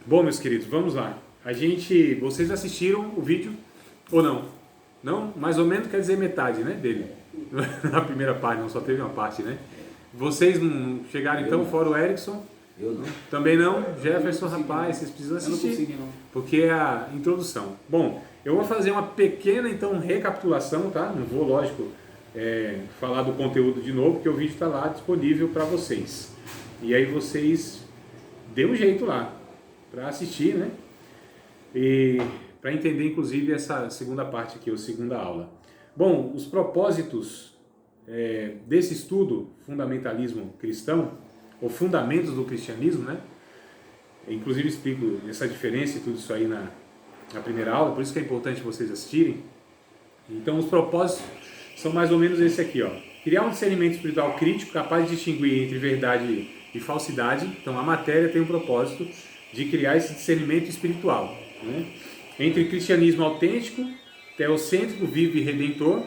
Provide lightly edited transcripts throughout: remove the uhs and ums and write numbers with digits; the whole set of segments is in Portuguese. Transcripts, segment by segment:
Bom, meus queridos, vamos lá. Vocês assistiram o vídeo ou não? Não? Mais ou menos quer dizer metade, né, dele. Na primeira parte, não só teve uma parte, né? Vocês não chegaram então, fora o Erickson? Eu não. Também não? Jefferson, rapaz, vocês precisam Eu não assistir. consegui, não. Porque é a introdução. Bom, eu vou fazer uma pequena, então, recapitulação, tá? Não vou, lógico, falar do conteúdo de novo, porque o vídeo está lá disponível para vocês. E aí vocês dê um jeito lá para assistir, né? E para entender, inclusive, essa segunda parte aqui, a segunda aula. Bom, os propósitos desse estudo, fundamentalismo cristão, ou fundamentos do cristianismo, né? Inclusive explico essa diferença e tudo isso aí na primeira aula, por isso que é importante vocês assistirem. Então os propósitos são mais ou menos esse aqui, ó. Criar um discernimento espiritual crítico capaz de distinguir entre verdade e falsidade. Então a matéria tem um propósito de criar esse discernimento espiritual, né? Entre cristianismo autêntico, teocêntrico, vivo e redentor,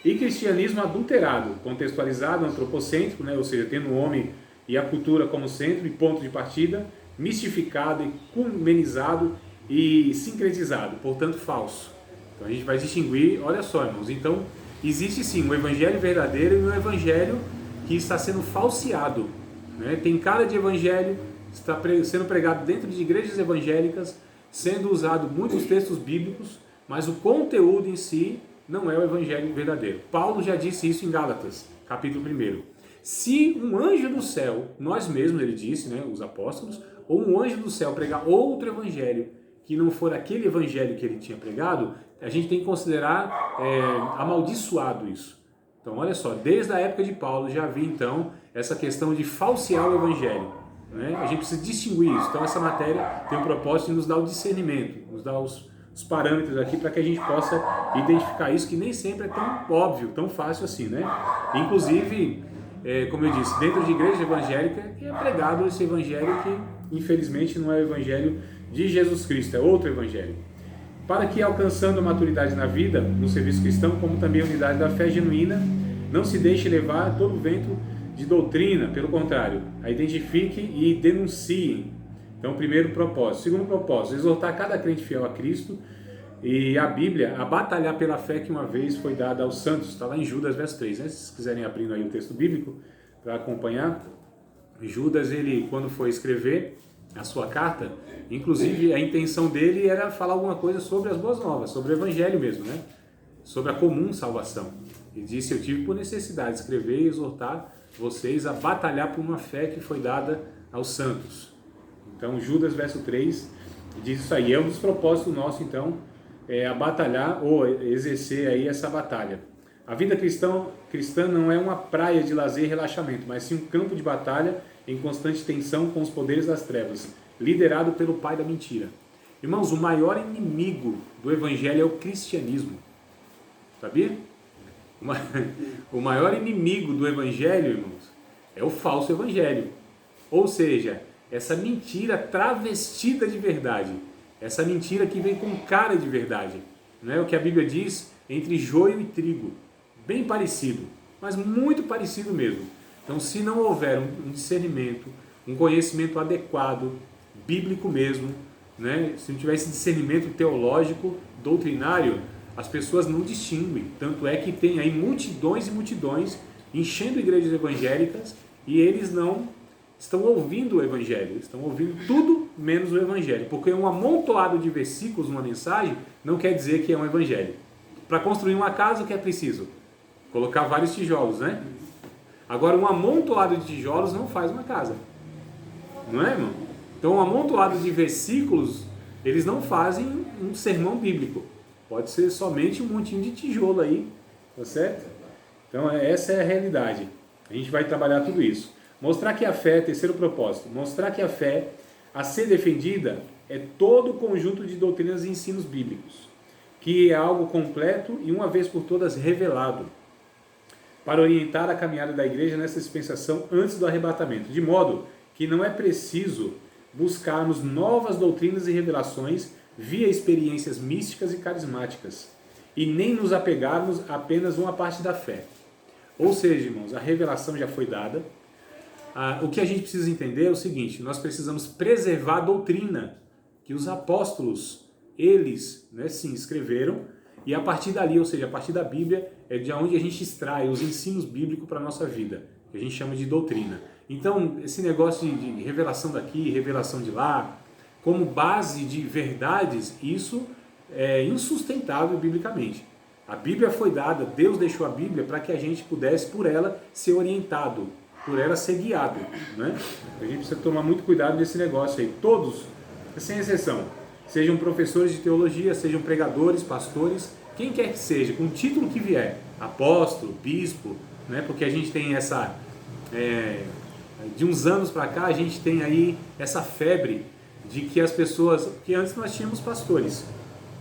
e cristianismo adulterado, contextualizado, antropocêntrico, né? Ou seja, tendo o homem e a cultura como centro e ponto de partida, mistificado, ecumenizado e sincretizado, portanto falso. Então a gente vai distinguir, olha só, irmãos, então existe sim um evangelho verdadeiro e um evangelho que está sendo falseado, né? Tem cara de evangelho, está sendo pregado dentro de igrejas evangélicas, sendo usado muitos textos bíblicos, mas o conteúdo em si não é o evangelho verdadeiro. Paulo já disse isso em Gálatas, capítulo 1. Se um anjo do céu, nós mesmos, ele disse, né, os apóstolos, ou um anjo do céu pregar outro evangelho que não for aquele evangelho que ele tinha pregado, a gente tem que considerar amaldiçoado isso. Então, olha só, desde a época de Paulo já havia então essa questão de falsear o evangelho, né? A gente precisa distinguir isso. Então, essa matéria tem o propósito de nos dar o discernimento, nos dar os parâmetros aqui para que a gente possa identificar isso, que nem sempre é tão óbvio, tão fácil assim, né? Inclusive, como eu disse, dentro de igreja evangélica é pregado esse evangelho que infelizmente não é o evangelho de Jesus Cristo, é outro evangelho. Para que, alcançando a maturidade na vida, no serviço cristão, como também a unidade da fé genuína, não se deixe levar a todo vento de doutrina, pelo contrário, a identifique e denunciem. Então, primeiro propósito. Segundo propósito, exortar cada crente fiel a Cristo e a Bíblia a batalhar pela fé que uma vez foi dada aos santos. Está lá em Judas, verso 3, né? Se vocês quiserem abrindo aí o texto bíblico para acompanhar. Judas, ele, quando foi escrever a sua carta, inclusive a intenção dele era falar alguma coisa sobre as boas novas, sobre o evangelho mesmo, né? Sobre a comum salvação. Ele disse, eu tive por necessidade de escrever e exortar vocês a batalhar por uma fé que foi dada aos santos. Então, Judas, verso 3, diz isso aí. É um dos propósitos nossos, então, a batalhar ou exercer aí essa batalha. A vida cristã não é uma praia de lazer e relaxamento, mas sim um campo de batalha em constante tensão com os poderes das trevas, liderado pelo pai da mentira. Irmãos, o maior inimigo do evangelho é o cristianismo. Sabia? O maior inimigo do evangelho, irmãos, é o falso evangelho. Ou seja, essa mentira travestida de verdade. Essa mentira que vem com cara de verdade. Não é o que a Bíblia diz entre joio e trigo. Bem parecido, mas muito parecido mesmo. Então, se não houver um discernimento, um conhecimento adequado, bíblico mesmo, né? Se não tiver esse discernimento teológico, doutrinário, as pessoas não distinguem. Tanto é que tem aí multidões e multidões enchendo igrejas evangélicas e eles não estão ouvindo o evangelho, estão ouvindo tudo menos o evangelho. Porque um amontoado de versículos numa mensagem não quer dizer que é um evangelho. Para construir uma casa, o que é preciso? Colocar vários tijolos, né? Agora, um amontoado de tijolos não faz uma casa. Não é, irmão? Então, um amontoado de versículos, eles não fazem um sermão bíblico. Pode ser somente um montinho de tijolo aí, tá certo? Então, essa é a realidade. A gente vai trabalhar tudo isso. Mostrar que a fé, terceiro propósito, mostrar que a fé a ser defendida é todo o conjunto de doutrinas e ensinos bíblicos, que é algo completo e uma vez por todas revelado, para orientar a caminhada da igreja nessa dispensação antes do arrebatamento, de modo que não é preciso buscarmos novas doutrinas e revelações via experiências místicas e carismáticas, e nem nos apegarmos a apenas uma parte da fé. Ou seja, irmãos, a revelação já foi dada. O que a gente precisa entender é o seguinte: nós precisamos preservar a doutrina que os apóstolos, eles, né, sim, escreveram, e a partir dali, ou seja, a partir da Bíblia, é de onde a gente extrai os ensinos bíblicos para a nossa vida, que a gente chama de doutrina. Então, esse negócio de revelação daqui, revelação de lá, como base de verdades, isso é insustentável biblicamente. A Bíblia foi dada, Deus deixou a Bíblia para que a gente pudesse, por ela, ser orientado, por ela ser guiado, né? A gente precisa tomar muito cuidado nesse negócio aí. Todos, sem exceção, sejam professores de teologia, sejam pregadores, pastores, quem quer que seja, com o título que vier, apóstolo, bispo, né? Porque a gente tem essa... de uns anos para cá, a gente tem aí essa febre de que as pessoas... que antes nós tínhamos pastores.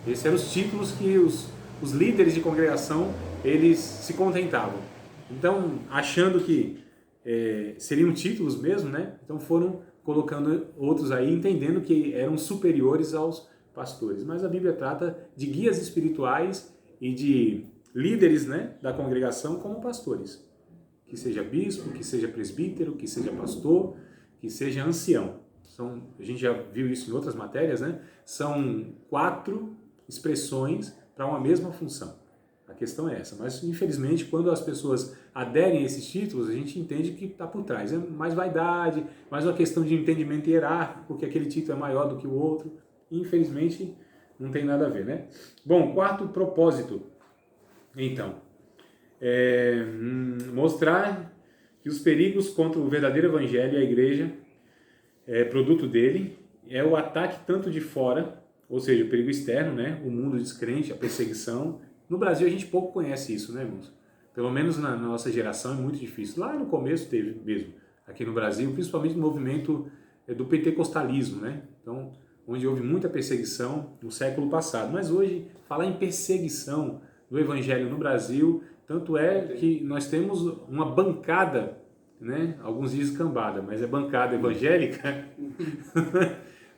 Esses eram os títulos que os líderes de congregação, eles se contentavam. Então, achando que seriam títulos mesmo, né? Então foram colocando outros aí, entendendo que eram superiores aos pastores. Mas a Bíblia trata de guias espirituais e de líderes, né, da congregação como pastores. Que seja bispo, que seja presbítero, que seja pastor, que seja ancião. A gente já viu isso em outras matérias, né? São 4 expressões para uma mesma função. A questão é essa. Mas, infelizmente, quando as pessoas aderem a esses títulos, a gente entende que está por trás. É mais vaidade, mais uma questão de entendimento hierárquico, porque aquele título é maior do que o outro. E, infelizmente, não tem nada a ver, né? Bom, 4º propósito, então, mostrar que os perigos contra o verdadeiro evangelho e a igreja, produto dele, é o ataque tanto de fora, ou seja, o perigo externo, né? O mundo descrente, a perseguição. No Brasil a gente pouco conhece isso, né, irmãos? Pelo menos na nossa geração é muito difícil. Lá no começo teve mesmo, aqui no Brasil, principalmente no movimento do pentecostalismo, né? Então, onde houve muita perseguição no século passado. Mas hoje, falar em perseguição do evangelho no Brasil, tanto é que nós temos uma bancada, né? Alguns dizem cambada, mas é bancada evangélica,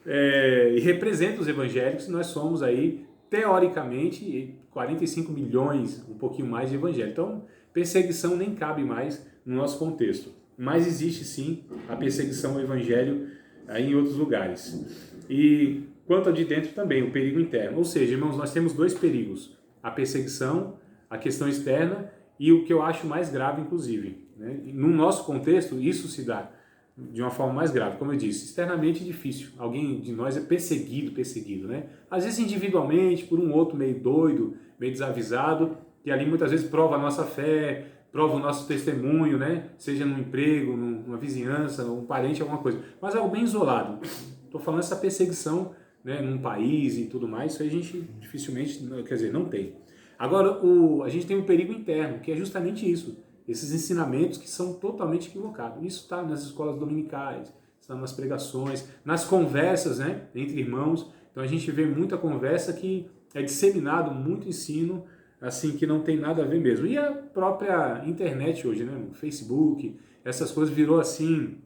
e representa os evangélicos. Nós somos aí, teoricamente, 45 milhões, um pouquinho mais de evangélicos. Então, perseguição nem cabe mais no nosso contexto. Mas existe sim a perseguição ao evangelho aí em outros lugares. E quanto ao de dentro também, o perigo interno. Ou seja, irmãos, nós temos 2 perigos. A perseguição, a questão externa e o que eu acho mais grave, inclusive, né? No nosso contexto, isso se dá de uma forma mais grave. Como eu disse, externamente difícil. Alguém de nós é perseguido, né? Às vezes individualmente, por um outro meio doido, meio desavisado, que ali muitas vezes prova a nossa fé, prova o nosso testemunho, né? Seja num emprego, numa vizinhança, um parente, alguma coisa. Mas algo bem isolado. Estou falando essa perseguição, né, num país e tudo mais, isso aí a gente dificilmente, quer dizer, não tem. Agora, a gente tem um perigo interno, que é justamente isso. Esses ensinamentos que são totalmente equivocados. Isso está nas escolas dominicais, está nas pregações, nas conversas, né, entre irmãos. Então a gente vê muita conversa que é disseminado, muito ensino, assim, que não tem nada a ver mesmo. E a própria internet hoje, né, o Facebook, essas coisas virou assim,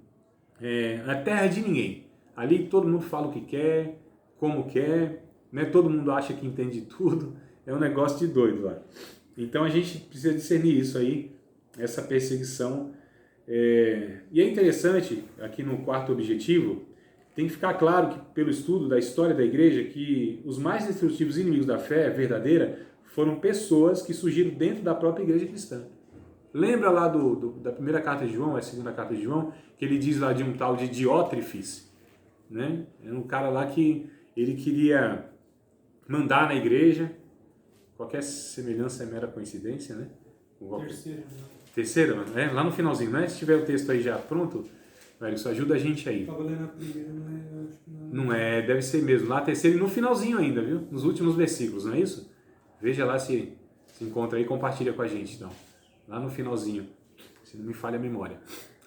a terra de ninguém. Ali todo mundo fala o que quer, como quer, né, todo mundo acha que entende tudo. É um negócio de doido lá. Então a gente precisa discernir isso aí, essa perseguição. E é interessante, aqui no 4º objetivo, tem que ficar claro que, pelo estudo da história da igreja, que os mais destrutivos inimigos da fé verdadeira foram pessoas que surgiram dentro da própria igreja cristã. Lembra lá da primeira carta de João, a segunda carta de João, que ele diz lá de um tal de Diótrefes, né? Era um cara lá que ele queria mandar na igreja. Qualquer semelhança é mera coincidência, né? Terceira, né? Lá no finalzinho, né? Se tiver o texto aí já pronto, velho, isso ajuda a gente aí. Estava lendo a primeira, mas acho que não é. Deve ser mesmo. Lá a terceira e no finalzinho ainda, viu? Nos últimos versículos, não é isso? Veja lá se encontra aí e compartilha com a gente, então. Lá no finalzinho, se não me falha a memória.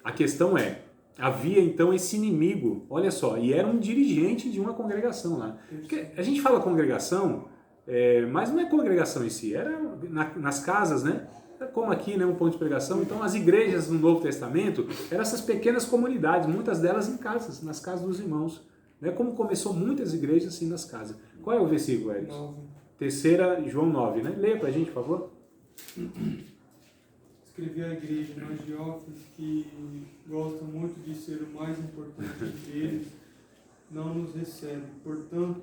A questão é, havia então esse inimigo, olha só, e era um dirigente de uma congregação lá. Porque a gente fala congregação, mas não é congregação em si, era nas casas, né? Como aqui, né, um ponto de pregação. Então as igrejas no Novo Testamento eram essas pequenas comunidades, muitas delas em casas, nas casas dos irmãos. Né? Como começou muitas igrejas assim nas casas. Qual é o versículo, Eric? 3 João 9, né? Leia pra gente, por favor. Escrevi à igreja nos Diótrefes, que gosta muito de ser o mais importante entre eles, não nos recebe. Portanto,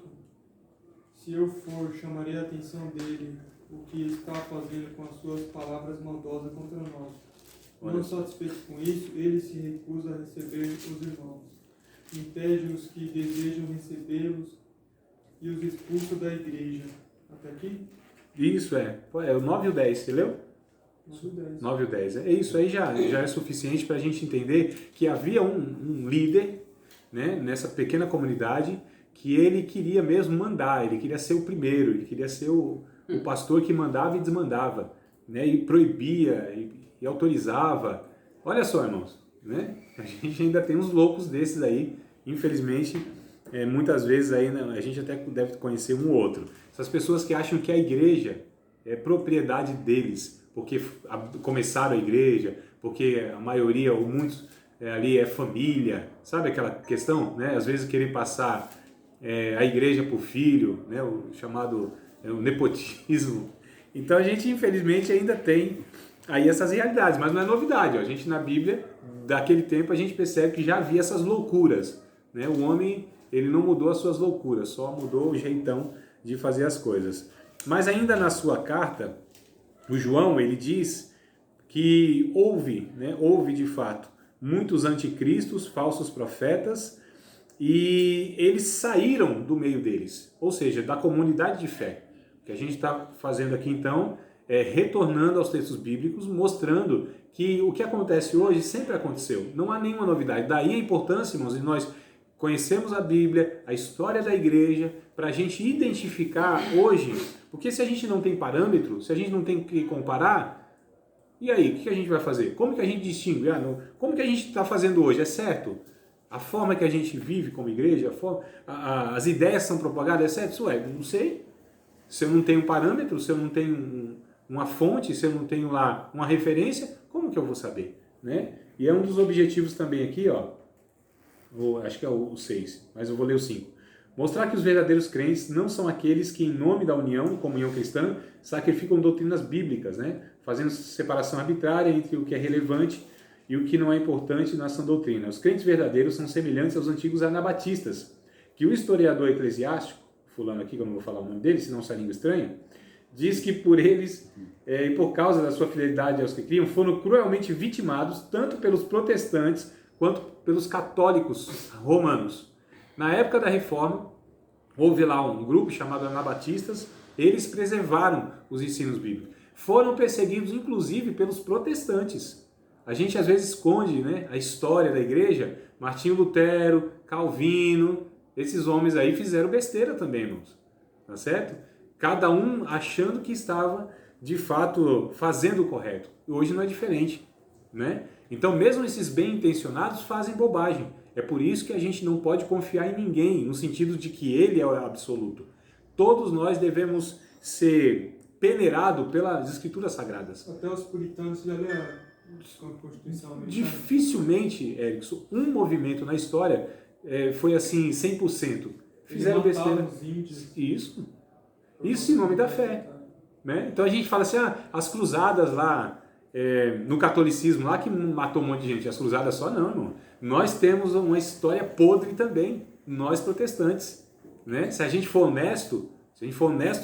se eu for, chamarei a atenção dele, o que está fazendo com as suas palavras maldosas contra nós. Não satisfeito com isso, ele se recusa a receber os irmãos. Impede os que desejam recebê-los e os expulsa da igreja. Até aqui? Isso é o 9 e o 10, você leu? 9 e 10. 9 e o 10. É isso aí, já é suficiente para a gente entender que havia um líder, né, nessa pequena comunidade, que ele queria mesmo mandar, ele queria ser o primeiro, ele queria ser o pastor que mandava e desmandava, né, e proibia e autorizava. Olha só, irmãos, né, a gente ainda tem uns loucos desses aí, infelizmente, muitas vezes aí, né, a gente até deve conhecer um ou outro. Essas pessoas que acham que a igreja é propriedade deles, porque começaram a igreja, porque a maioria ou muitos ali é família, sabe aquela questão, né? Às vezes querer passar a igreja por filho, né? O chamado o nepotismo. Então a gente infelizmente ainda tem aí essas realidades, mas não é novidade. Ó. A gente na Bíblia, daquele tempo, a gente percebe que já havia essas loucuras, né? O homem, ele não mudou as suas loucuras, só mudou o jeitão de fazer as coisas. Mas ainda na sua carta, o João, ele diz que houve de fato muitos anticristos, falsos profetas, e eles saíram do meio deles, ou seja, da comunidade de fé. O que a gente está fazendo aqui então é retornando aos textos bíblicos, mostrando que o que acontece hoje sempre aconteceu, não há nenhuma novidade. Daí a importância, irmãos, de nós conhecermos a Bíblia, a história da igreja, para a gente identificar hoje, porque se a gente não tem parâmetro, se a gente não tem que comparar, e aí, o que a gente vai fazer? Como que a gente distingue? Como que a gente está fazendo hoje? É certo? A forma que a gente vive como igreja, as ideias são propagadas, é certo? Isso não sei. Se eu não tenho parâmetro, se eu não tenho uma fonte, se eu não tenho lá uma referência, como que eu vou saber? Né? E é um dos objetivos também aqui, ó, acho que é o 6, mas eu vou ler o 5. Mostrar que os verdadeiros crentes não são aqueles que, em nome da união, comunhão cristã, sacrificam doutrinas bíblicas, né? Fazendo separação arbitrária entre o que é relevante e o que não é importante na sã doutrina. Os crentes verdadeiros são semelhantes aos antigos anabatistas, que o historiador eclesiástico, fulano aqui, que eu não vou falar o nome dele, senão sai língua estranha, diz que por eles, e por causa da sua fidelidade aos que criam, foram cruelmente vitimados, tanto pelos protestantes quanto pelos católicos romanos. Na época da Reforma, houve lá um grupo chamado Anabatistas, eles preservaram os ensinos bíblicos. Foram perseguidos, inclusive, pelos protestantes. A gente às vezes esconde, né, a história da igreja. Martinho Lutero, Calvino, esses homens aí fizeram besteira também, irmãos. Tá certo? Cada um achando que estava, de fato, fazendo o correto. Hoje não é diferente, né? Então, mesmo esses bem-intencionados fazem bobagem. É por isso que a gente não pode confiar em ninguém, no sentido de que ele é o absoluto. Todos nós devemos ser peneirados pelas escrituras sagradas. Até os puritanos já leram a Constituição americana. Dificilmente, Erickson, um movimento na história foi assim 100%. Fizeram besteira. Os índios. Isso em nome da fé. Né? Então a gente fala assim, as cruzadas lá, no catolicismo lá que matou um monte de gente, as cruzadas só não, irmão. Nós temos uma história podre também, nós protestantes. Né? Se a gente for honesto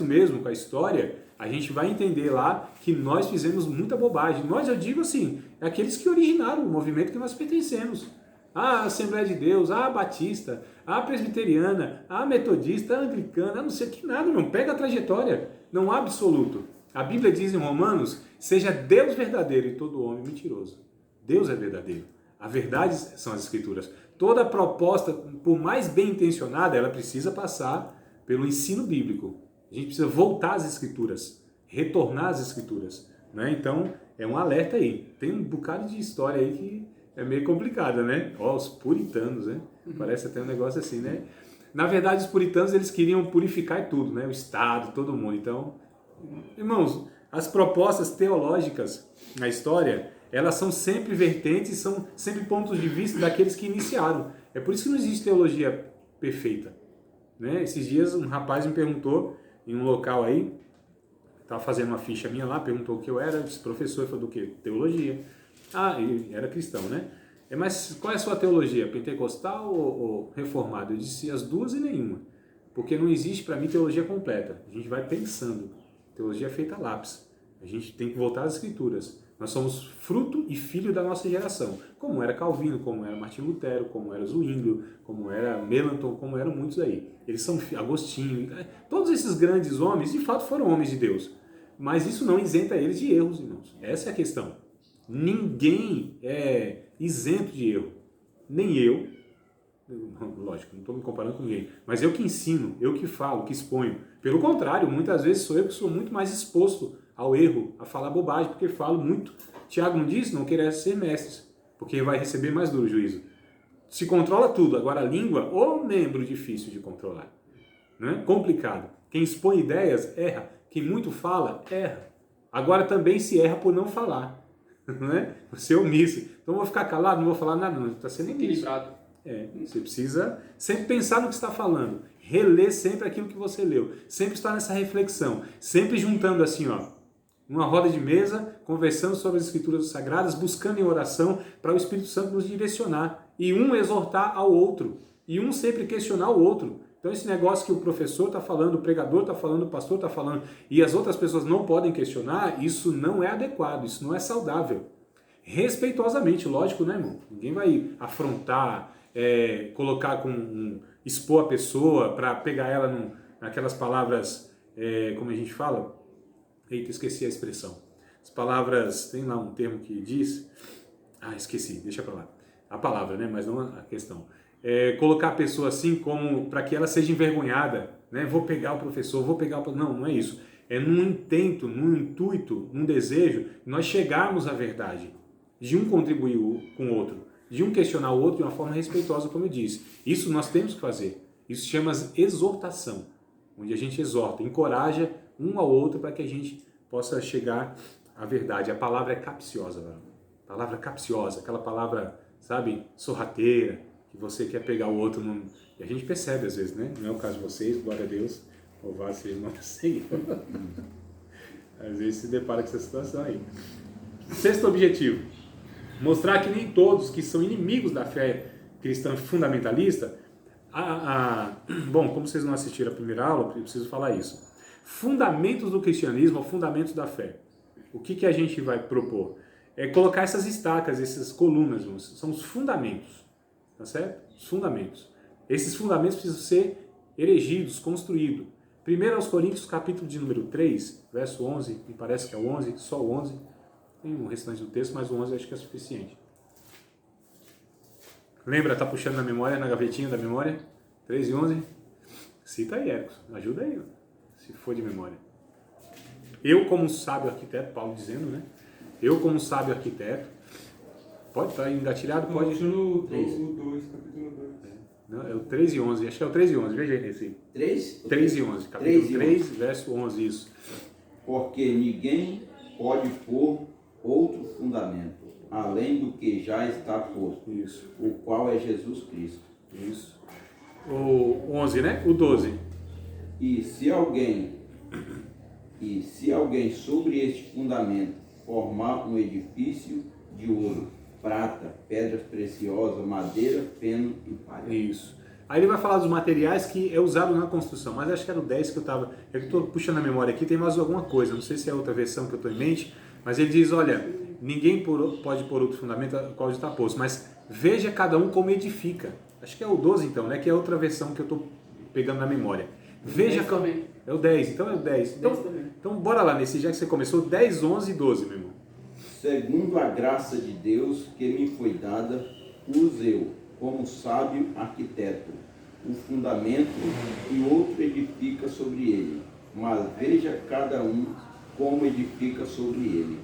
mesmo com a história, a gente vai entender lá que nós fizemos muita bobagem. Nós, eu digo assim, aqueles que originaram o movimento que nós pertencemos. A Assembleia de Deus, a Batista, a Presbiteriana, a Metodista, a Anglicana, não sei o que nada, não. Pega a trajetória, não há absoluto. A Bíblia diz em Romanos, seja Deus verdadeiro e todo homem mentiroso. Deus é verdadeiro. A verdade são as Escrituras. Toda proposta, por mais bem intencionada, ela precisa passar pelo ensino bíblico. A gente precisa voltar às Escrituras, retornar às Escrituras. Né? Então, é um alerta aí. Tem um bocado de história aí que é meio complicada, né? Os puritanos, né? Parece até um negócio assim, né? Na verdade, os puritanos, eles queriam purificar tudo, né? O Estado, todo mundo. Então, irmãos, as propostas teológicas na história, elas são sempre vertentes, são sempre pontos de vista daqueles que iniciaram. É por isso que não existe teologia perfeita. Né? Esses dias um rapaz me perguntou em um local aí, estava fazendo uma ficha minha lá, perguntou o que eu era, eu disse, professor, ele falou do quê? Teologia. Ele era cristão, né? Mas qual é a sua teologia? Pentecostal ou reformada? Eu disse as duas e nenhuma. Porque não existe para mim teologia completa. A gente vai pensando. Teologia é feita a lápis. A gente tem que voltar às escrituras. Nós somos fruto e filho da nossa geração. Como era Calvino, como era Martinho Lutero, como era Zwinglio, como era Melanchthon, como eram muitos aí. Eles são Agostinho. Todos esses grandes homens, de fato, foram homens de Deus. Mas isso não isenta eles de erros, irmãos. Essa é a questão. Ninguém é isento de erro. Nem eu. Lógico, não estou me comparando com ninguém. Mas eu que ensino, eu que falo, que exponho. Pelo contrário, muitas vezes sou eu que sou muito mais exposto ao erro, a falar bobagem, porque falo muito. Tiago não disse, não querer ser mestres, porque vai receber mais duro juízo. Se controla tudo, agora a língua, ô membro difícil de controlar. Né? Complicado. Quem expõe ideias, erra. Quem muito fala, erra. Agora também se erra por não falar. Né? Você é omisso. Então eu vou ficar calado, não vou falar nada, não. Está sendo equilibrado. Você precisa sempre pensar no que está falando. Reler sempre aquilo que você leu. Sempre estar nessa reflexão. Sempre juntando assim, ó, numa roda de mesa, conversando sobre as escrituras sagradas, buscando em oração para o Espírito Santo nos direcionar. E um exortar ao outro. E um sempre questionar o outro. Então esse negócio que o professor está falando, o pregador está falando, o pastor está falando, e as outras pessoas não podem questionar, isso não é adequado, isso não é saudável. Respeitosamente, lógico, né, irmão? Ninguém vai afrontar, colocar expor a pessoa para pegar ela naquelas palavras, como a gente fala? Eita, esqueci a expressão. As palavras, tem lá um termo que diz, esqueci, deixa para lá. A palavra, né, mas não a questão. Colocar a pessoa assim como para que ela seja envergonhada, né? Vou pegar o professor, vou pegar o... Não, não é isso. É num intento, num intuito, num desejo, nós chegarmos à verdade. De um contribuir com o outro, de um questionar o outro de uma forma respeitosa, como eu disse. Isso nós temos que fazer. Isso se chama exortação, onde a gente exorta, encoraja um ao outro para que a gente possa chegar à verdade. A palavra é capciosa, velho. Palavra capciosa, aquela palavra, sabe, sorrateira, que você quer pegar o outro. E a gente percebe às vezes, né? Não é o caso de vocês, glória a Deus, louvado seja o nome do Senhor. Às vezes se depara com essa situação aí. Sexto objetivo. Mostrar que nem todos que são inimigos da fé cristã fundamentalista... Bom, como vocês não assistiram a primeira aula, eu preciso falar isso. Fundamentos do cristianismo ou fundamentos da fé. O que a gente vai propor? É colocar essas estacas, essas colunas, são os fundamentos. Tá certo? Os fundamentos. Esses fundamentos precisam ser erigidos, construídos. 1 Coríntios, capítulo de número 3, verso 11, me parece que é o 11, só o 11. Tem o restante do texto, mas o 11 acho que é suficiente. Lembra, tá puxando na memória, na gavetinha da memória? 3 e 11? Cita aí, Érico. Ajuda aí, se for de memória. Eu, como sábio arquiteto, Paulo dizendo, né? Eu, como sábio arquiteto, pode estar engatilhado? Pode. O 2, capítulo 2. Não, é o 3 e 11, acho que é o 3 e 11, veja aí nesse. 3? 3 e 11, capítulo 3, verso 11, isso. Porque ninguém pode pôr outro fundamento, além do que já está posto, Isso. O qual é Jesus Cristo. Isso. O 11, né? O 12. E se alguém sobre este fundamento formar um edifício de ouro, prata, pedras preciosas, madeira, feno e palha. Isso. Aí ele vai falar dos materiais que é usado na construção, mas acho que era o 10 que eu estava... Eu estou puxando a memória aqui, tem mais alguma coisa, não sei se é outra versão que eu estou em mente, mas ele diz, olha, ninguém pode pôr outro fundamento ao qual está posto, mas veja cada um como edifica. Acho que é o 12 então, né? Que é outra versão que eu estou pegando na memória. Veja como... É o 10, então é o 10. Então bora lá nesse, já que você começou, 10, 11 e 12, meu irmão. Segundo a graça de Deus que me foi dada, pus eu, como sábio arquiteto, o fundamento e outro edifica sobre ele. Mas veja cada um como edifica sobre ele.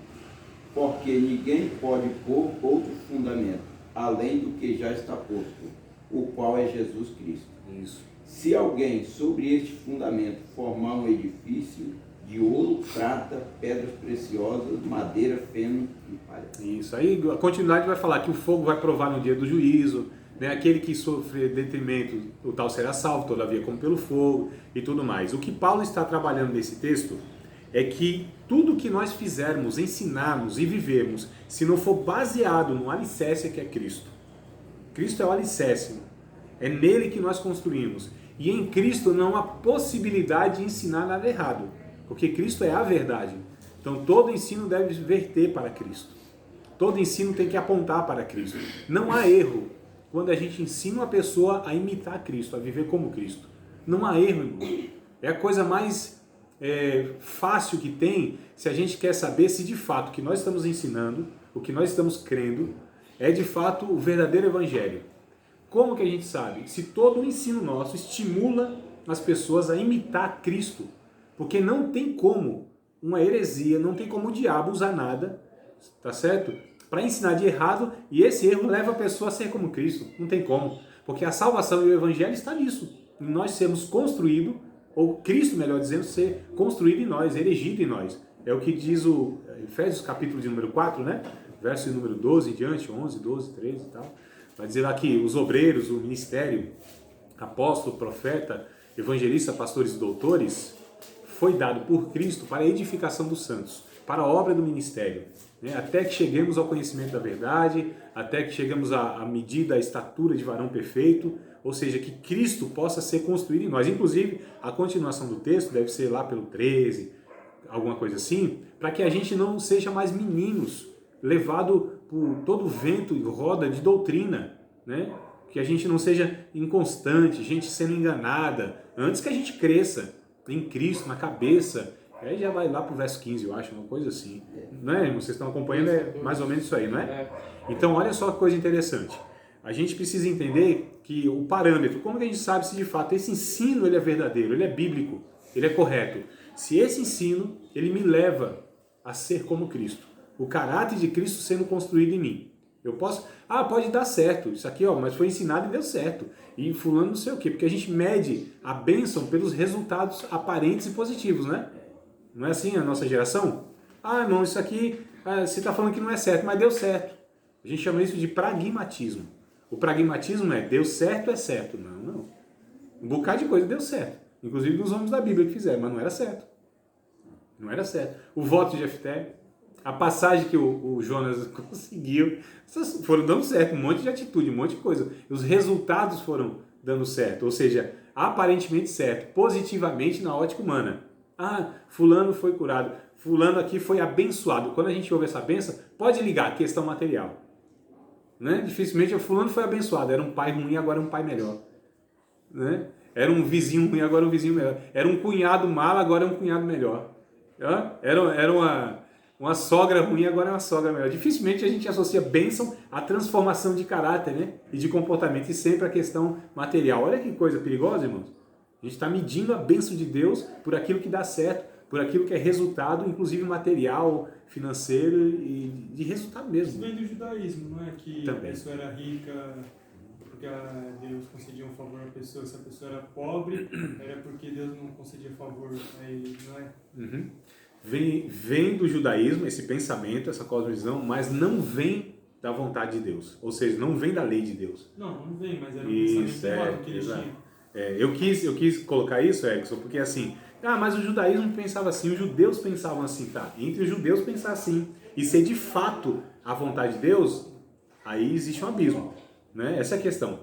Porque ninguém pode pôr outro fundamento, além do que já está posto, o qual é Jesus Cristo. Isso. Se alguém sobre este fundamento formar um edifício de ouro, prata, pedras preciosas, madeira, feno e palha. Isso. Aí a continuidade vai falar que o fogo vai provar no dia do juízo, né? Aquele que sofrer detrimento, o tal será salvo, todavia como pelo fogo e tudo mais. O que Paulo está trabalhando nesse texto é que tudo que nós fizermos, ensinarmos e vivermos, se não for baseado no alicerce que é Cristo, Cristo é o alicerce. É nele que nós construímos. E em Cristo não há possibilidade de ensinar nada errado, porque Cristo é a verdade. Então todo ensino deve verter para Cristo. Todo ensino tem que apontar para Cristo. Não há erro quando a gente ensina uma pessoa a imitar Cristo, a viver como Cristo. Não há erro, irmão. É a coisa mais fácil que tem se a gente quer saber se de fato o que nós estamos ensinando, o que nós estamos crendo, é de fato o verdadeiro evangelho. Como que a gente sabe? Se todo o ensino nosso estimula as pessoas a imitar Cristo. Porque não tem como uma heresia, não tem como o diabo usar nada, tá certo? Para ensinar de errado, e esse erro leva a pessoa a ser como Cristo. Não tem como. Porque a salvação e o evangelho está nisso. Em nós sermos construídos, ou Cristo, melhor dizendo, ser construído em nós, erigido em nós. É o que diz o Efésios capítulo de número 4, né? Verso de número 12 em diante, 11, 12, 13 e tal. Vai dizer lá que os obreiros, o ministério, apóstolo, profeta, evangelista, pastores e doutores, foi dado por Cristo para a edificação dos santos, para a obra do ministério, né? Até que cheguemos ao conhecimento da verdade, até que chegamos à medida, à estatura de varão perfeito, ou seja, que Cristo possa ser construído em nós. Inclusive, a continuação do texto deve ser lá pelo 13, alguma coisa assim, para que a gente não seja mais meninos, levado por todo vento e roda de doutrina, né? Que a gente não seja inconstante, gente sendo enganada, antes que a gente cresça em Cristo, na cabeça. Aí já vai lá pro verso 15, eu acho, uma coisa assim. Não é? Vocês estão acompanhando, é mais ou menos isso aí, não é? Então, olha só que coisa interessante. A gente precisa entender que o parâmetro, como que a gente sabe se de fato esse ensino ele é verdadeiro, ele é bíblico, ele é correto? Se esse ensino, ele me leva a ser como Cristo. O caráter de Cristo sendo construído em mim. Eu posso, pode dar certo, isso aqui, mas foi ensinado e deu certo. E fulano não sei o quê, porque a gente mede a bênção pelos resultados aparentes e positivos, né? Não é assim a nossa geração? Irmão, isso aqui, você está falando que não é certo, mas deu certo. A gente chama isso de pragmatismo. O pragmatismo é, deu certo, é certo. Não. Um bocado de coisa deu certo. Inclusive dos homens da Bíblia que fizeram, mas não era certo. Não era certo. O voto de Jefté, a passagem que o Jonas conseguiu, foram dando certo, um monte de atitude, um monte de coisa. Os resultados foram dando certo, ou seja, aparentemente certo, positivamente na ótica humana. Fulano foi curado, fulano aqui foi abençoado. Quando a gente ouve essa bênção, pode ligar a questão material. Né? Dificilmente o fulano foi abençoado, era um pai ruim, agora é um pai melhor. Né? Era um vizinho ruim, agora é um vizinho melhor. Era um cunhado malo, agora é um cunhado melhor. Era uma sogra ruim, agora é uma sogra melhor. Dificilmente a gente associa bênção à transformação de caráter, né? E de comportamento, e sempre a questão material. Olha que coisa perigosa, irmãos. A gente está medindo a bênção de Deus por aquilo que dá certo, por aquilo que é resultado, inclusive material, financeiro e de resultado mesmo. Isso vem do judaísmo, não é? Que também. A pessoa era rica porque Deus concedia um favor à pessoa. Se a pessoa era pobre, era porque Deus não concedia favor a ele, não é? Uhum. Vem do judaísmo esse pensamento, essa cosmovisão, mas não vem da vontade de Deus. Ou seja, não vem da lei de Deus. Não vem, mas era um pensamento errado que eles tinham. Eu quis colocar isso, Erickson, porque assim, mas o judaísmo pensava assim, os judeus pensavam assim, tá? Entre os judeus pensar assim e ser de fato a vontade de Deus, aí existe um abismo, né? Essa é a questão.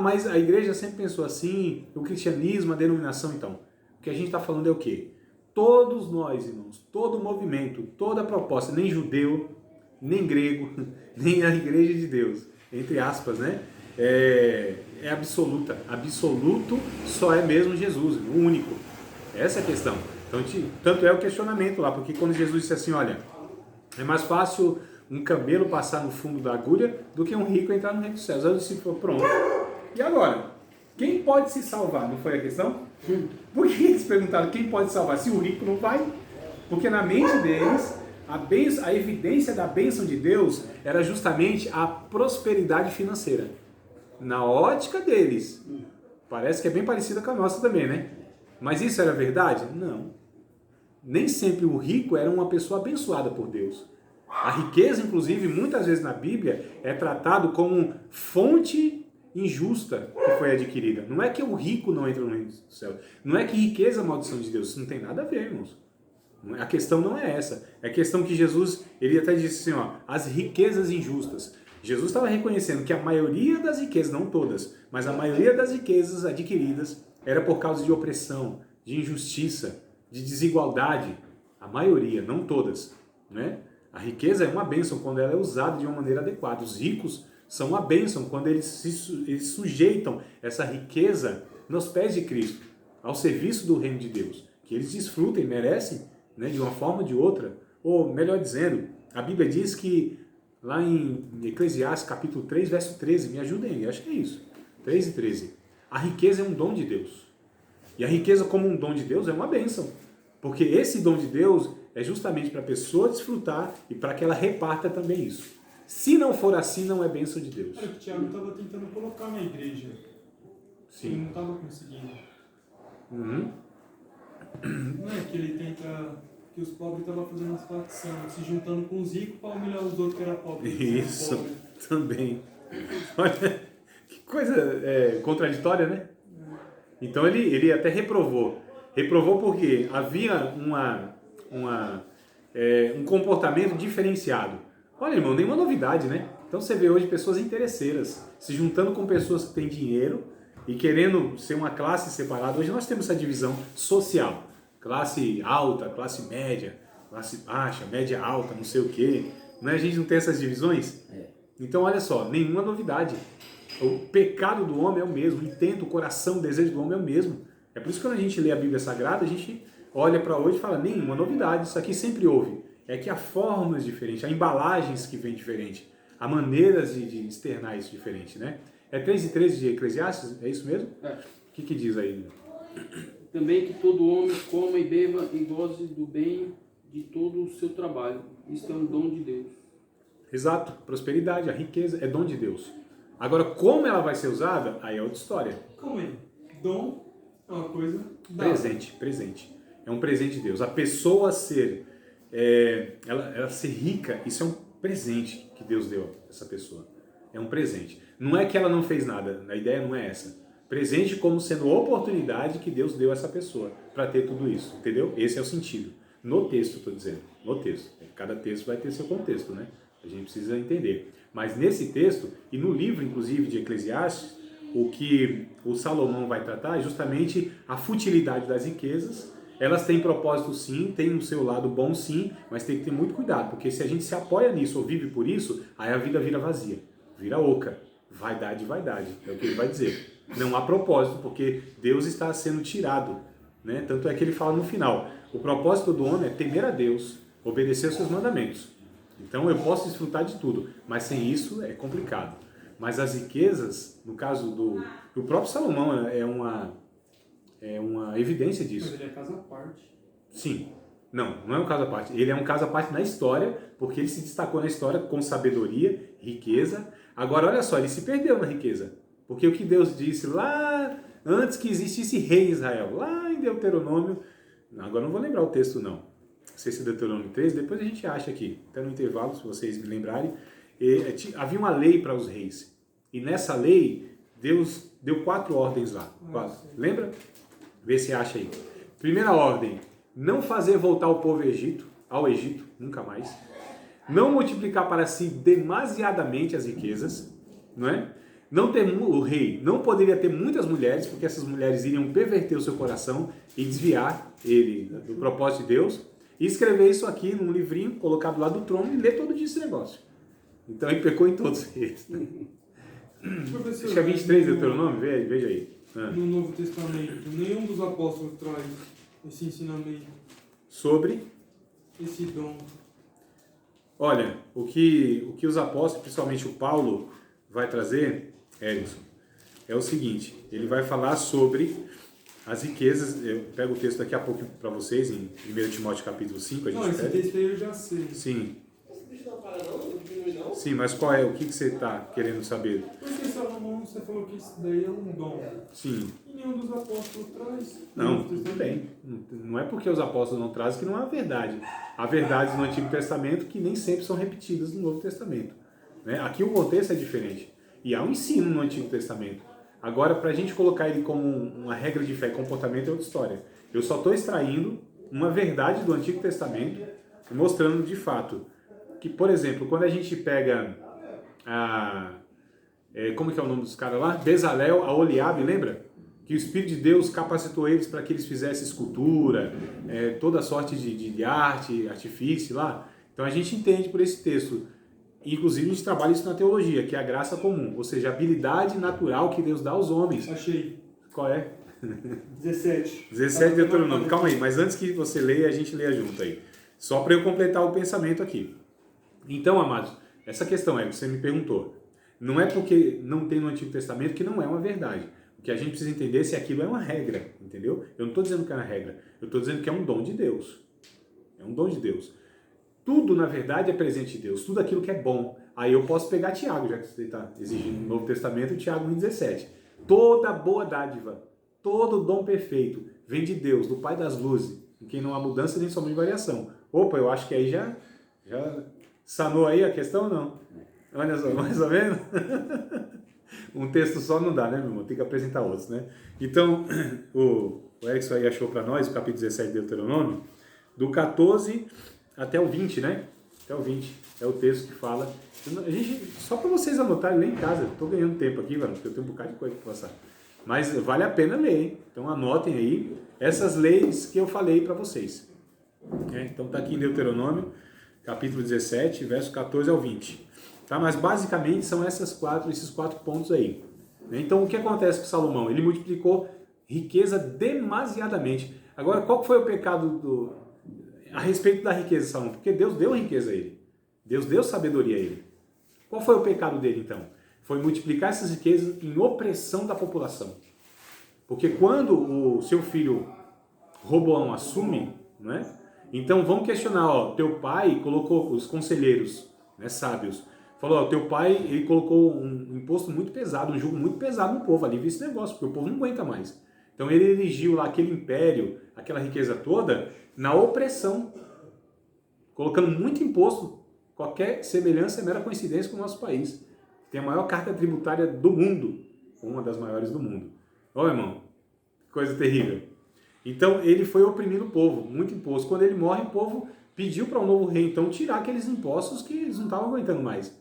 Mas a igreja sempre pensou assim, o cristianismo, a denominação, então. O que a gente está falando é o quê? Todos nós, irmãos, todo movimento, toda proposta, nem judeu, nem grego, nem a igreja de Deus, entre aspas, né? É absoluta. Absoluto só é mesmo Jesus, o único. Essa é a questão. Então, tanto é o questionamento lá, porque quando Jesus disse assim, olha, é mais fácil um camelo passar no fundo da agulha do que um rico entrar no reino dos céus. Aí o discípulo falou, pronto. E agora? Quem pode se salvar? Não foi a questão? Por que eles perguntaram quem pode salvar? Se o rico não vai? Porque na mente deles, a evidência da bênção de Deus era justamente a prosperidade financeira. Na ótica deles. Parece que é bem parecida com a nossa também, né? Mas isso era verdade? Não. Nem sempre o rico era uma pessoa abençoada por Deus. A riqueza, inclusive, muitas vezes na Bíblia, é tratado como fonte injusta que foi adquirida. Não é que o rico não entra no reino do céu. Não é que riqueza é a maldição de Deus. Isso não tem nada a ver, irmãos. A questão não é essa. É a questão que Jesus, ele até disse assim, as riquezas injustas. Jesus estava reconhecendo que a maioria das riquezas, não todas, mas a maioria das riquezas adquiridas era por causa de opressão, de injustiça, de desigualdade. A maioria, não todas, né? A riqueza é uma bênção quando ela é usada de uma maneira adequada. Os ricos são uma bênção quando eles sujeitam essa riqueza nos pés de Cristo, ao serviço do reino de Deus, que eles desfrutem, merecem, né, de uma forma ou de outra. Ou, melhor dizendo, a Bíblia diz que, lá em Eclesiastes, capítulo 3, verso 13, me ajudem aí, acho que é isso, 3 e 13. A riqueza é um dom de Deus. E a riqueza como um dom de Deus é uma bênção. Porque esse dom de Deus é justamente para a pessoa desfrutar e para que ela reparta também isso. Se não for assim, não é bênção de Deus. Era o que o Tiago estava tentando colocar na igreja. Sim. Ele não estava conseguindo. Uhum. Não é que ele tenta... que os pobres estavam fazendo as facções, se juntando com os ricos para humilhar os outros que eram pobres. Isso, também. Olha, que coisa contraditória, né? Então ele até reprovou. Reprovou porque havia um comportamento diferenciado. Olha, irmão, nenhuma novidade, né? Então você vê hoje pessoas interesseiras se juntando com pessoas que têm dinheiro e querendo ser uma classe separada. Hoje nós temos essa divisão social. Classe alta, classe média, classe baixa, média alta, não sei o quê. Não é? A gente não tem essas divisões? Então, olha só, nenhuma novidade. O pecado do homem é o mesmo, o intento, o coração, o desejo do homem é o mesmo. É por isso que quando a gente lê a Bíblia Sagrada, a gente olha para hoje e fala, nenhuma novidade, isso aqui sempre houve. É que há formas diferentes, há embalagens que vêm diferentes, há maneiras de externar isso diferente, né? É 3 e 13 de Eclesiastes, é isso mesmo? É. O que diz aí? Também que todo homem coma e beba e goze do bem de todo o seu trabalho. Isso é um dom de Deus. Exato, prosperidade, a riqueza é dom de Deus. Agora, como ela vai ser usada, aí é outra história. Calma aí. Dom é uma coisa... dada. Presente. É um presente de Deus. A pessoa ser, ela ser rica, isso é um presente que Deus deu a essa pessoa. É um presente. Não é que ela não fez nada, a ideia não é essa. Presente como sendo oportunidade que Deus deu a essa pessoa para ter tudo isso, entendeu? Esse é o sentido. No texto, estou dizendo. No texto. Cada texto vai ter seu contexto, né? A gente precisa entender. Mas nesse texto, e no livro, inclusive, de Eclesiastes, o que o Salomão vai tratar é justamente a futilidade das riquezas. Elas têm propósito sim, têm o seu lado bom sim, mas tem que ter muito cuidado, porque se a gente se apoia nisso ou vive por isso, aí a vida vira vazia, vira oca. Vaidade, é o que ele vai dizer. Não há propósito, porque Deus está sendo tirado, né? Tanto é que ele fala no final, o propósito do homem é temer a Deus, obedecer aos seus mandamentos. Então eu posso desfrutar de tudo, mas sem isso é complicado. Mas as riquezas, no caso do próprio Salomão, é uma evidência disso. Mas ele é casa à parte. Sim. Não é um caso à parte. Ele é um caso à parte na história, porque ele se destacou na história com sabedoria, riqueza. Agora, olha só, ele se perdeu na riqueza. Porque o que Deus disse lá, antes que existisse rei em Israel, lá em Deuteronômio, agora não vou lembrar o texto não, não sei se é Deuteronômio 3, depois a gente acha aqui, até no intervalo, se vocês me lembrarem, havia uma lei para os reis. E nessa lei, Deus deu 4 ordens lá. 4. Lembra? Vê se acha aí. Primeira ordem, não fazer voltar o povo ao Egito, nunca mais. Não multiplicar para si demasiadamente as riquezas, não é? O rei não poderia ter muitas mulheres, porque essas mulheres iriam perverter o seu coração e desviar ele do propósito de Deus. E escrever isso aqui num livrinho, colocar do lado do trono e ler todo dia esse negócio. Então ele pecou em todos eles. Acho que é 23 de Deuteronômio, veja aí. No Novo Testamento, nenhum dos apóstolos traz esse ensinamento, Sobre, esse dom. olha, o que os apóstolos, principalmente o Paulo, vai trazer, Edson, é o seguinte, ele vai falar sobre as riquezas, eu pego o texto daqui a pouco para vocês, em 1 Timóteo capítulo 5, a gente Não, esse pega. texto aí eu já sei. Sim. Esse bicho não para não? Não diminui não? Sim, mas qual é? O que você está querendo saber? Porque Salomão, você falou que isso daí é um dom. Sim. E nenhum dos apóstolos traz. Não, tudo bem. Não é porque os apóstolos não trazem que não há verdade. Há verdades no Antigo Testamento que nem sempre são repetidas no Novo Testamento. Né? Aqui o contexto é diferente. E há um ensino no Antigo Testamento. Agora, para a gente colocar ele como uma regra de fé e comportamento é outra história. Eu só estou extraindo uma verdade do Antigo Testamento, mostrando de fato que, por exemplo, quando a gente pega como que é o nome dos caras lá? Bezalel, a Oliabe, lembra? Que o Espírito de Deus capacitou eles para que eles fizessem escultura, toda sorte de arte, artifício lá. Então a gente entende por esse texto. Inclusive a gente trabalha isso na teologia, que é a graça comum, ou seja, a habilidade natural que Deus dá aos homens. Achei. Qual é? 17. 17 de Deuteronômio. Calma aí, mas antes que você leia, a gente leia junto aí. Só para eu completar o pensamento aqui. Então, amados, essa questão você me perguntou. Não é porque não tem no Antigo Testamento que não é uma verdade. O que a gente precisa entender é se aquilo é uma regra, entendeu? Eu não estou dizendo que é uma regra, eu estou dizendo que é um dom de Deus. É um dom de Deus. Tudo, na verdade, é presente de Deus. Tudo aquilo que é bom. Aí eu posso pegar Tiago, já que você está exigindo no Novo Testamento, Tiago 1,17. Toda boa dádiva, todo dom perfeito vem de Deus, do Pai das luzes, em quem não há mudança nem somente variação. Opa, eu acho que aí já sanou aí a questão ou não? Olha só, mais ou menos. Um texto só não dá, né, meu irmão? Tem que apresentar outros, né? Então, o Erickson aí achou para nós, o capítulo 17 de Deuteronômio, do 14 até o 20, né? Até o 20. É o texto que fala. A gente, só para vocês anotarem, ler em casa. Estou ganhando tempo aqui, mano, porque eu tenho um bocado de coisa para passar. Mas vale a pena ler, hein? Então anotem aí essas leis que eu falei para vocês. Então tá aqui em Deuteronômio, capítulo 17, verso 14 ao 20. Tá? Mas basicamente são esses quatro pontos aí. Então o que acontece com Salomão? Ele multiplicou riqueza demasiadamente. Agora, qual foi o pecado a respeito da riqueza de Salomão? Porque Deus deu riqueza a ele. Deus deu sabedoria a ele. Qual foi o pecado dele então? Foi multiplicar essas riquezas em opressão da população. Porque quando o seu filho Roboão assume, não é? Então vamos questionar, teu pai colocou os conselheiros, né, sábios, falou, teu pai ele colocou um imposto muito pesado, um jugo muito pesado no povo, alivia esse negócio, porque o povo não aguenta mais. Então ele erigiu lá aquele império, aquela riqueza toda, na opressão, colocando muito imposto. Qualquer semelhança é mera coincidência com o nosso país. Tem a maior carga tributária do mundo, uma das maiores do mundo. Ó, irmão, que coisa terrível. Então ele foi oprimindo o povo, muito imposto. Quando ele morre, o povo pediu para o novo rei então tirar aqueles impostos que eles não estavam aguentando mais.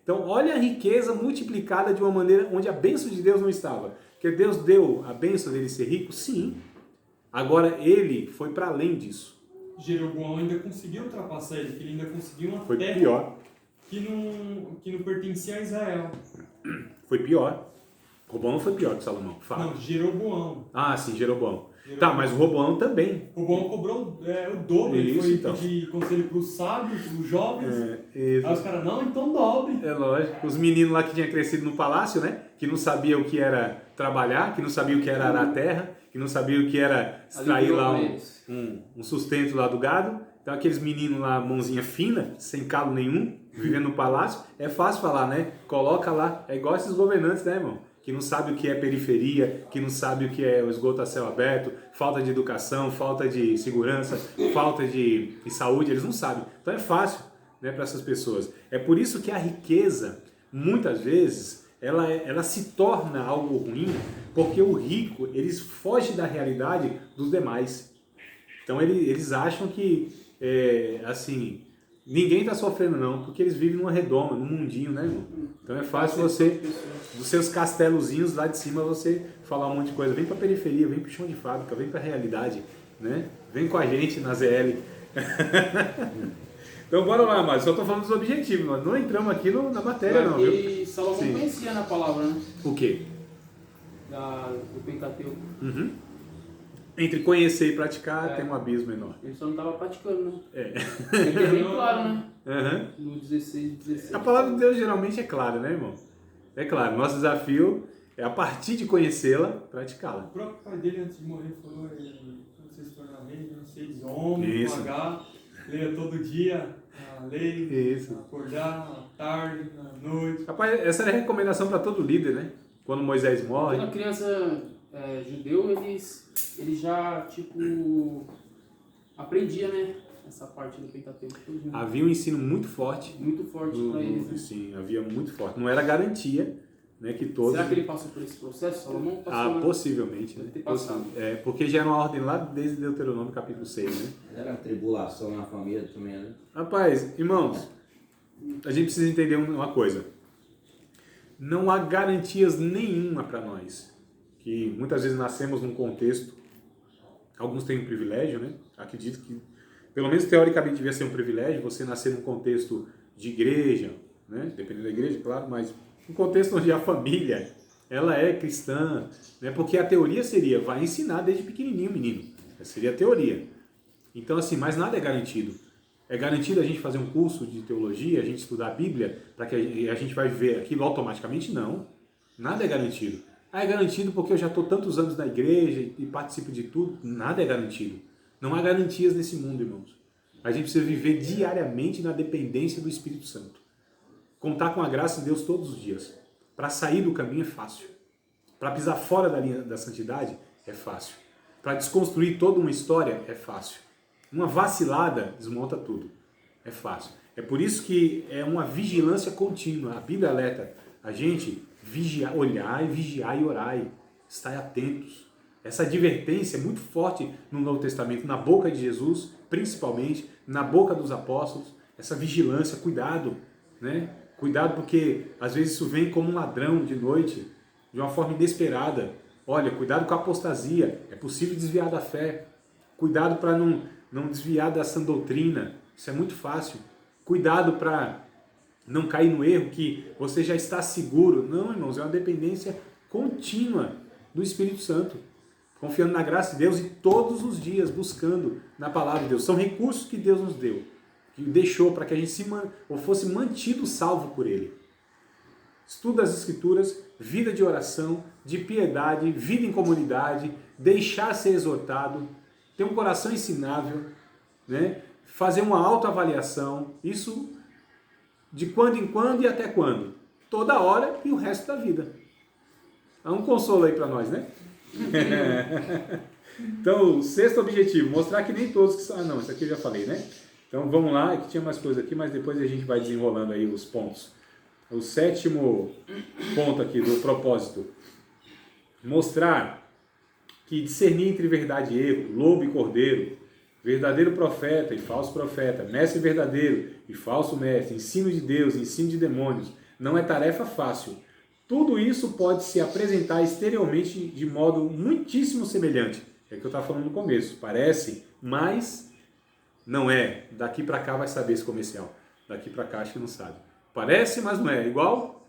Então olha a riqueza multiplicada de uma maneira onde a bênção de Deus não estava. Porque Deus deu a bênção dele ser rico? Sim. Agora ele foi para além disso. Jeroboão ainda conseguiu ultrapassar ele, que ele ainda conseguiu uma Foi terra pior. que não pertencia a Israel. Foi pior. Roboão não foi pior que Salomão. Fala. Não, Jeroboão. Ah, sim, Jeroboão. Tá, mas o Roboão também. Roboão cobrou o dobro, ele Isso, foi então. pedir conselho para os sábios, para os jovens. Aí os caras, não, então dobre. É lógico. Os meninos lá que tinham crescido no palácio, né? Que não sabiam o que era trabalhar, que não sabiam o que era arar a terra, que não sabiam o que era extrair lá um sustento lá do gado. Então aqueles meninos lá, mãozinha fina, sem calo nenhum, vivendo no palácio, é fácil falar, né? Coloca lá, é igual esses governantes, né, irmão? Que não sabe o que é periferia, que não sabe o que é o esgoto a céu aberto, falta de educação, falta de segurança, falta de saúde, eles não sabem. Então é fácil, né, para essas pessoas. É por isso que a riqueza, muitas vezes, ela se torna algo ruim, porque o rico, eles fogem da realidade dos demais. Então eles acham que, assim, ninguém está sofrendo não, porque eles vivem numa redoma, num mundinho, né, irmão? Então é fácil você, dos seus castelozinhos lá de cima, você falar um monte de coisa. Vem pra periferia, vem pro chão de fábrica, vem pra realidade, né? Vem com a gente na ZL. Então bora lá, mas só tô falando dos objetivos, nós não entramos aqui na matéria não, viu? E Salomão Sim. conhecia na palavra, né? O quê? Do Pentateuco. Uhum. Entre conhecer e praticar tem um abismo enorme. Ele só não estava praticando, né? É. Ele é bem claro, né? Uhum. No 16 e 17. A palavra de Deus geralmente é clara, né, irmão? É claro, nosso desafio é, a partir de conhecê-la, praticá-la. O próprio pai dele, antes de morrer, falou: quando você se tornar rei, não sei de homem, Isso. pagar, leia todo dia a lei, Isso. acordar à tarde, à noite. Rapaz, essa é a recomendação para todo líder, né? Quando Moisés morre. Quando a criança judeu, eles já, tipo, aprendia, né? Essa parte do Pentateuco. Havia um ensino muito forte. Muito forte para eles, né? Sim, havia muito forte. Não era garantia, né, que todos... Será que ele passou por esse processo? Salomão passou, né? Possivelmente, né? Deve ter passado. Porque já era uma ordem lá desde Deuteronômio capítulo 6, né? Era uma tribulação na família também, né? Rapaz, irmãos, a gente precisa entender uma coisa. não há garantias nenhuma para nós. Que muitas vezes nascemos num contexto, alguns têm um privilégio, né? Acredito que, pelo menos teoricamente, devia ser um privilégio você nascer num contexto de igreja, né? Dependendo da igreja, claro, mas um contexto onde a família, ela é cristã, né? Porque a teoria seria, vai ensinar desde pequenininho o menino. Essa seria a teoria. Então, assim, mas nada é garantido. É garantido a gente fazer um curso de teologia, a gente estudar a Bíblia, para que a gente vai ver aquilo automaticamente? Não. Nada é garantido. Ah, é garantido porque eu já estou tantos anos na igreja e participo de tudo? Nada é garantido. Não há garantias nesse mundo, irmãos. A gente precisa viver diariamente na dependência do Espírito Santo. Contar com a graça de Deus todos os dias. Para sair do caminho é fácil. Para pisar fora da linha da santidade é fácil. Para desconstruir toda uma história é fácil. Uma vacilada desmonta tudo. É fácil. É por isso que é uma vigilância contínua. A Bíblia alerta a gente vigiar, olhai, vigiai e orai. Estai atentos. Essa advertência é muito forte no Novo Testamento, na boca de Jesus, principalmente, na boca dos apóstolos. Essa vigilância, cuidado, né? Cuidado porque às vezes isso vem como um ladrão de noite, de uma forma inesperada. Olha, cuidado com a apostasia. É possível desviar da fé. Cuidado para não desviar da sã doutrina. Isso é muito fácil. Cuidado para não cair no erro que você já está seguro. Não, irmãos, é uma dependência contínua do Espírito Santo. Confiando na graça de Deus e todos os dias buscando na palavra de Deus. São recursos que Deus nos deu, que deixou para que a gente fosse mantido salvo por Ele. Estudo das Escrituras, vida de oração, de piedade, vida em comunidade, deixar ser exortado, ter um coração ensinável, né? Fazer uma autoavaliação, isso de quando em quando e até quando? Toda hora e o resto da vida. Há um consolo aí para nós, né? Então, o sexto objetivo, mostrar que nem todos que são... Ah, não, isso aqui eu já falei, né? Então, vamos lá, aqui tinha mais coisa aqui, mas depois a gente vai desenrolando aí os pontos. O sétimo ponto aqui do propósito, mostrar que discernir entre verdade e erro, lobo e cordeiro, verdadeiro profeta e falso profeta, mestre verdadeiro e falso mestre, ensino de Deus, ensino de demônios, não é tarefa fácil. Tudo isso pode se apresentar exteriormente de modo muitíssimo semelhante. É o que eu estava falando no começo. Parece, mas não é. Daqui para cá vai saber esse comercial. Daqui para cá acho que não sabe. Parece, mas não é. Igual?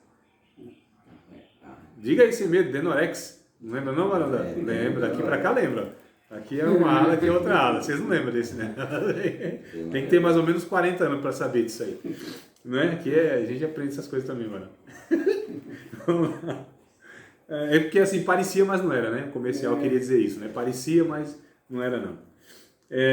Diga aí sem medo, Denorex. Não lembra não, Maranda? Lembra. Daqui para cá lembra. Aqui é uma ala, aqui é outra ala. Vocês não lembram desse, né? Tem que ter mais ou menos 40 anos para saber disso aí. Não é? Aqui a gente aprende essas coisas também, mano. É porque assim, parecia, mas não era, né? O comercial queria dizer isso, né? Parecia, mas não era não.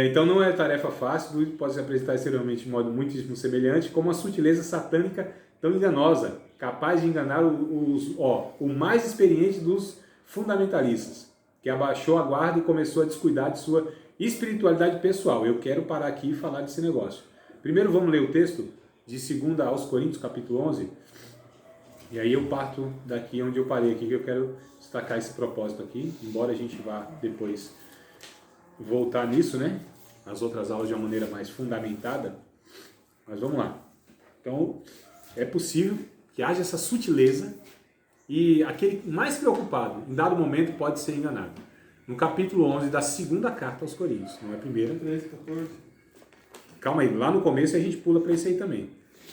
Então não é tarefa fácil, tudo pode se apresentar exteriormente de modo muitíssimo semelhante, como uma sutileza satânica tão enganosa, capaz de enganar o mais experiente dos fundamentalistas, que abaixou a guarda e começou a descuidar de sua espiritualidade pessoal. Eu quero parar aqui e falar desse negócio. Primeiro vamos ler o texto de 2 aos Coríntios, capítulo 11, e aí eu parto daqui onde eu parei aqui, que eu quero destacar esse propósito aqui, embora a gente vá depois voltar nisso, né? As outras aulas de uma maneira mais fundamentada, mas vamos lá. Então, é possível que haja essa sutileza e aquele mais preocupado, em dado momento, pode ser enganado. No capítulo 11 da segunda carta aos Coríntios, não é a primeira. 13, 14. Calma aí, lá no começo a gente pula para isso aí também.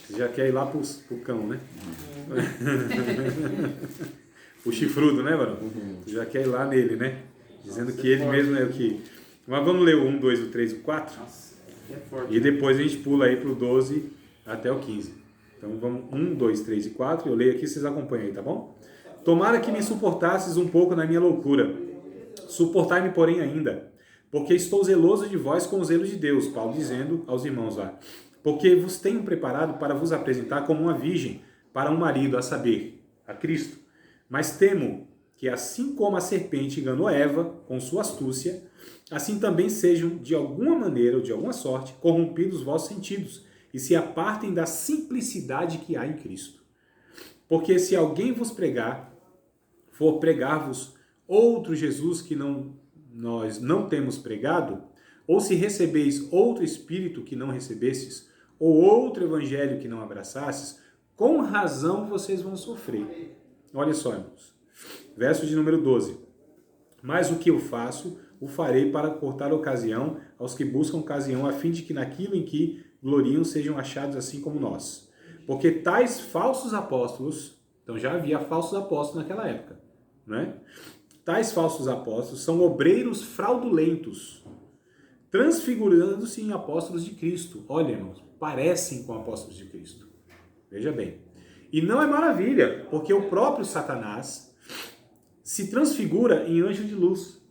Você já quer ir lá pro cão, né? O chifrudo, né, Varão? Você já quer ir lá nele, né? Dizendo que ele mesmo é o que... Mas vamos ler o 1, 2, o 3 e o 4? Nossa, é forte. E depois a gente pula aí pro 12 até o 15. Então vamos 1, 2, 3 e 4. Eu leio aqui, vocês acompanham aí, tá bom? Tomara que me suportasses um pouco na minha loucura. Suportai-me, porém, ainda. Porque estou zeloso de vós com o zelo de Deus. Paulo dizendo aos irmãos lá. Porque vos tenho preparado para vos apresentar como uma virgem para um marido, a saber, a Cristo. Mas temo que assim como a serpente enganou Eva com sua astúcia, assim também sejam, de alguma maneira ou de alguma sorte, corrompidos os vossos sentidos e se apartem da simplicidade que há em Cristo. Porque se alguém vos for pregar-vos outro Jesus que nós não temos pregado, ou se recebeis outro Espírito que não recebestes, ou outro Evangelho que não abraçastes, com razão vocês vão sofrer. Olha só, irmãos. Verso de número 12. Mas o que eu faço, o farei para cortar ocasião aos que buscam ocasião, a fim de que naquilo em que gloriam sejam achados assim como nós. Porque tais falsos apóstolos, então já havia falsos apóstolos naquela época, não é? Tais falsos apóstolos são obreiros fraudulentos, transfigurando-se em apóstolos de Cristo. Olha, irmãos, parecem com apóstolos de Cristo. Veja bem. E não é maravilha, porque o próprio Satanás se transfigura em anjo de luz.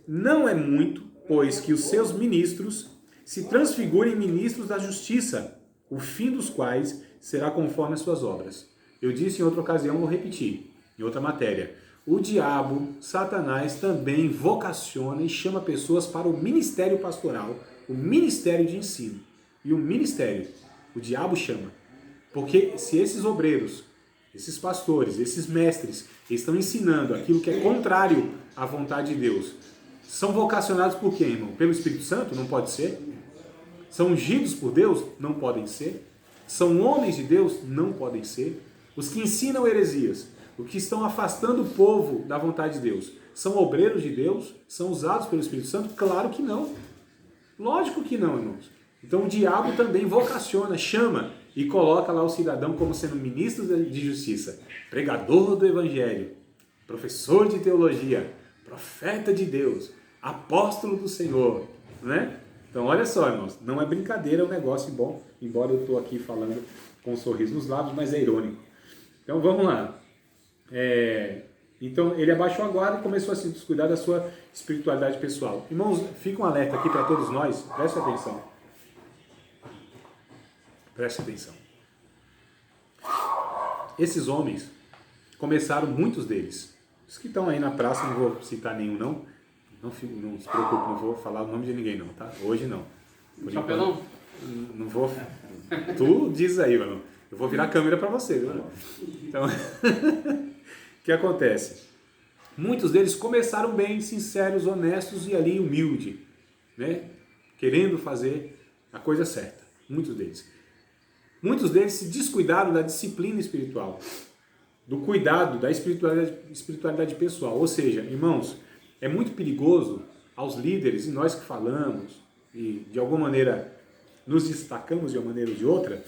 Não é muito, pois, que os seus ministros se transfigurem em ministros da justiça, o fim dos quais será conforme as suas obras. Eu disse em outra ocasião, vou repetir, em outra matéria. O diabo, Satanás, também vocaciona e chama pessoas para o ministério pastoral, o ministério de ensino. E o ministério, o diabo chama. Porque se esses obreiros, esses pastores, esses mestres estão ensinando aquilo que é contrário à vontade de Deus, são vocacionados por quem, irmão? Pelo Espírito Santo? Não pode ser. São ungidos por Deus? Não podem ser. São homens de Deus? Não podem ser. Os que ensinam heresias, os que estão afastando o povo da vontade de Deus, são obreiros de Deus? São usados pelo Espírito Santo? Claro que não. Lógico que não, irmãos. Então o diabo também vocaciona, chama e coloca lá o cidadão como sendo ministro de justiça, pregador do evangelho, professor de teologia, profeta de Deus, apóstolo do Senhor, né? Então olha só, irmãos, não é brincadeira o negócio bom, embora eu estou aqui falando com um sorriso nos lábios, mas é irônico. Então vamos lá. Então ele abaixou a guarda e começou a se descuidar da sua espiritualidade pessoal. Irmãos, fica um alerta aqui para todos nós, preste atenção. Preste atenção. Esses homens começaram, muitos deles, os que estão aí na praça, não vou citar nenhum não se preocupe, não vou falar o nome de ninguém não, tá? Hoje não. Chapelão? Não vou. Tu diz aí, mano. Eu vou virar a câmera para você, viu? Então, o que acontece? Muitos deles começaram bem, sinceros, honestos e ali humilde, né? Querendo fazer a coisa certa. Muitos deles se descuidaram da disciplina espiritual, do cuidado, da espiritualidade pessoal. Ou seja, irmãos, é muito perigoso aos líderes, e nós que falamos, e de alguma maneira nos destacamos de uma maneira ou de outra,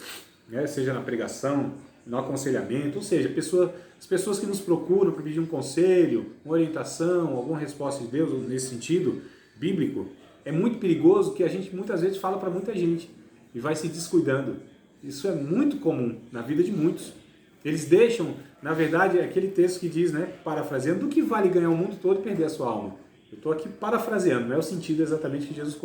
né, seja na pregação, no aconselhamento, ou seja, as pessoas que nos procuram para pedir um conselho, uma orientação, alguma resposta de Deus nesse sentido bíblico, é muito perigoso que a gente muitas vezes fala para muita gente e vai se descuidando. Isso é muito comum na vida de muitos. Eles deixam, na verdade, aquele texto que diz, né, parafraseando, do que vale ganhar o mundo todo e perder a sua alma. Eu estou aqui parafraseando, não é o sentido exatamente que Jesus colocou.